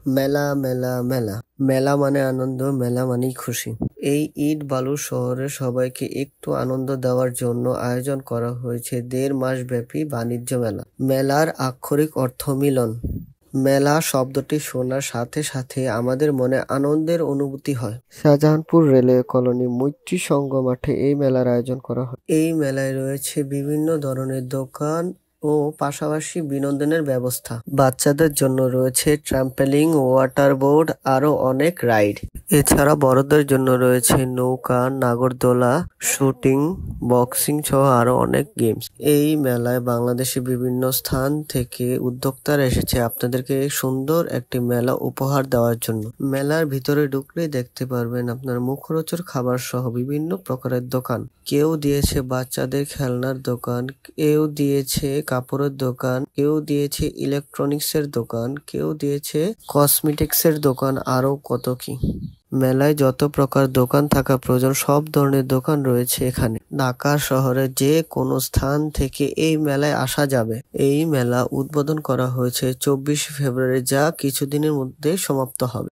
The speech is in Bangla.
মেলা মেলা মেলা মেলা মানে আনন্দ, মেলা মানেই খুশি। এই ইট বালুর শহরে সবাইকে একটু আনন্দ দেওয়ার জন্য আয়োজন করা হয়েছে ১.৫ মাস ব্যাপী বাণিজ্য মেলা। মেলার আক্ষরিক অর্থ মিলন। মেলা শব্দটি শোনার সাথে সাথে আমাদের মনে আনন্দের অনুভূতি হয়। শাহজাহানপুর রেলওয়ে কলোনি মৈত্রী সংঘ মাঠে এই মেলার আয়োজন করা হয়। এই মেলায় রয়েছে বিভিন্ন ধরনের দোকান ও পাশাপাশি বিনোদনের ব্যবস্থা। বাচ্চাদের জন্য রয়েছে ট্রাম্পলিং, ওয়াটার বোর্ড, আরো অনেক রাইড। এছাড়া বড়দের জন্য রয়েছে নৌকা, নাগরদোলা, শুটিং, বক্সিং সহ আরো অনেক গেমস। এই মেলায় বাংলাদেশের বিভিন্ন স্থান থেকে উদ্যোক্তারা এসেছে আপনাদেরকে সুন্দর একটি মেলা উপহার দেওয়ার জন্য। মেলার ভিতরে ঢুকলেই দেখতে পারবেন আপনার মুখরোচক খাবার সহ বিভিন্ন প্রকারের দোকান। কেউ দিয়েছে বাচ্চাদের খেলনার দোকান, কেউ দিয়েছে কাপড়ের দোকান, কেউ দিয়েছে ইলেকট্রনিক্সের দোকান, কেউ দিয়েছে কসমেটিক্সের দোকান, আরো কত কি। মেলায় যত প্রকার দোকান থাকা প্রয়োজন সব ধরনের দোকান রয়েছে এখানে। ঢাকা শহরের যে কোনো স্থান থেকে এই মেলায় আসা যাবে। এই মেলা উদ্বোধন করা হয়েছে ২৪ ফেব্রুয়ারি, যা কিছুদিনের মধ্যে সমাপ্ত হবে।